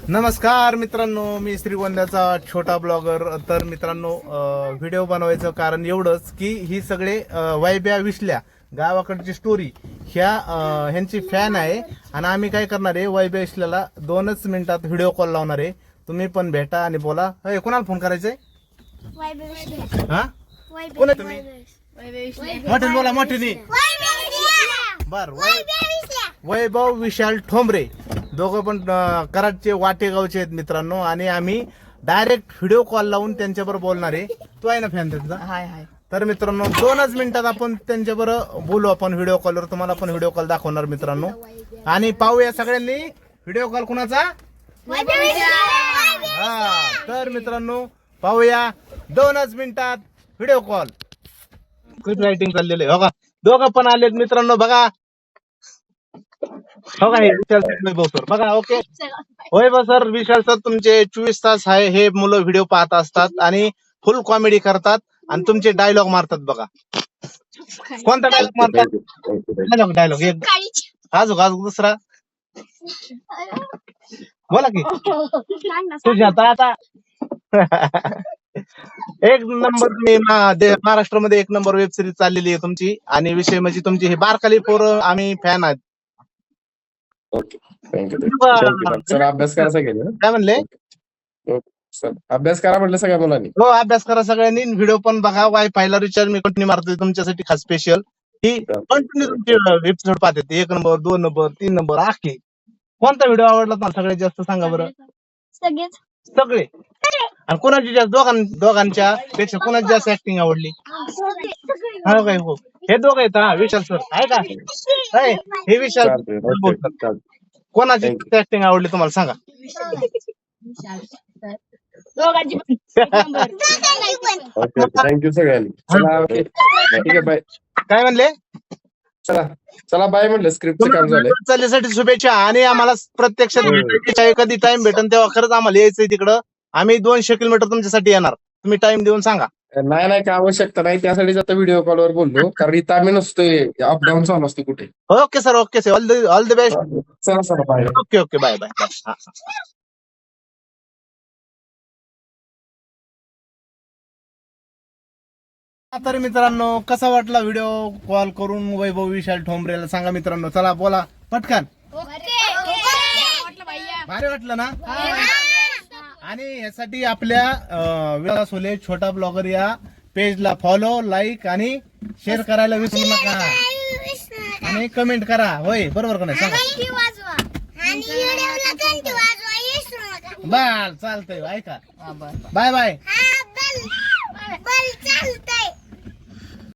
नमस्कार मित्रांनो, मी श्रीगोंद्याचा छोटा ब्लॉगर. तर मित्रांनो, व्हिडिओ बनवायचं कारण एवढंच की ही सगळे वायब्या विसल्या गावाकडची स्टोरी ह्यांची फॅन आहे आणि आम्ही काय करणार आहे, वायब्या विसल्याला 2च मिनिटात व्हिडिओ कॉल लावणार आहे. तुम्ही पण भेटा आणि बोला. कोणाला फोन करायचंय? हा, कोण आहे तुम्ही? मोठे बोला, मोठे. बर, वैभव विशाल ठोंबरे, दोघं पण कराडचे वाटेगावचे आहेत मित्रांनो. आणि आम्ही डायरेक्ट व्हिडिओ कॉल लावून त्यांच्याबरोबर बोलणार आहे. तो आहे ना फॅन त्यांचा? हाय हाय. तर मित्रांनो 2च मिनिटात आपण त्यांच्याबरोबर बोलू. आपण व्हिडिओ कॉलवर तुम्हाला पण व्हिडिओ कॉल दाखवणार मित्रांनो. आणि पाहूया सगळ्यांनी व्हिडिओ कॉल कुणाचा. हा, तर मित्रांनो पाहूया 2च मिनिटात व्हिडिओ कॉल. क्विक रायटिंग चाललेले बघा, दोघं पण आलेत मित्रांनो. बघा हो का, हे विशाल वैभव सर बघा. ओके, वैभव सर, विशाल सर तुमचे 24 तास आहे हे मुलं व्हिडिओ पाहत असतात आणि फुल कॉमेडी करतात आणि तुमचे डायलॉग मारतात. बघा कोणता डायलॉग मारतात? डायलॉग एक, अजून दुसरा बोला की. तुझ्या आता एक नंबर तुम्ही महाराष्ट्रामध्ये एक नंबर वेब सिरीज चाललेली आहे तुमची. आणि विषय म्हणजे तुमची हे बारकाली पोरं आम्ही फॅन आहेत. Okay, thank you. सर अभ्यास करा सगळ्यांनी. काय म्हणले? सर अभ्यास करा म्हटलं सगळ्या मुलांनी. हो, अभ्यास करा सगळ्यांनी. व्हिडिओ पण बघा. वायफायला रिचार्ज मी कंटिन्यू मारतोय तुमच्यासाठी खास स्पेशल. ही कंटिन्यू तुमचे एपिसोड पाहते. 1 नंबर, 2 नंबर, 3 नंबर आखे. कोणता व्हिडिओ आवडला तुम्हाला सगळ्यात जास्त सांगा बरं? सगळे. आणि कोणाची जास्त, दोघांच्या पेक्षा कोणाची जास्त ऍक्टिंग आवडली? हा काय, हो हे दोघं आहेत. हा, विशाल सर आहे का? हे विशाल. कोणाची ऍक्टिंग आवडली तुम्हाला सांगा? ओके, थँक्यू सगळ्यांनी. चला, ओके ठीक आहे, बाय. काय म्हणले? चला बाय म्हटलं. स्क्रिप्टचं काम झालंय. चालण्यासाठी शुभेच्छा. आणि आम्हाला प्रत्यक्षात कधी टाइम भेटेल तेव्हा खरंच आम्हाला यायचंय तिकडं. आम्ही 200 किलोमीटर तुमच्यासाठी येणार. तुम्ही टाइम देऊन सांगा. नाही काय आवश्यकता नाही, त्यासाठीच आता व्हिडिओ कॉलवर बोललो, कारण इथं आम्ही नसतोय, अपडाऊन चालू असते कुठे. Okay sir, okay sir, all the best. चला bye. Okay okay, bye bye. तर मित्रांनो, कसा वाटला व्हिडिओ कॉल करून वैभव विशाल ठोंबरेला? सांगा मित्रांनो. चला बोला पटकन. भारी वाटलं ना? आणि यासाठी आपल्या विलास होले छोटा ब्लॉगर या पेजला फॉलो, लाईक आणि शेअर करायला विसरू नका. आणि कमेंट करा. होय, बरोबर का नाही? सांगा. बाय, चालतंय. ऐका, बाय बाय.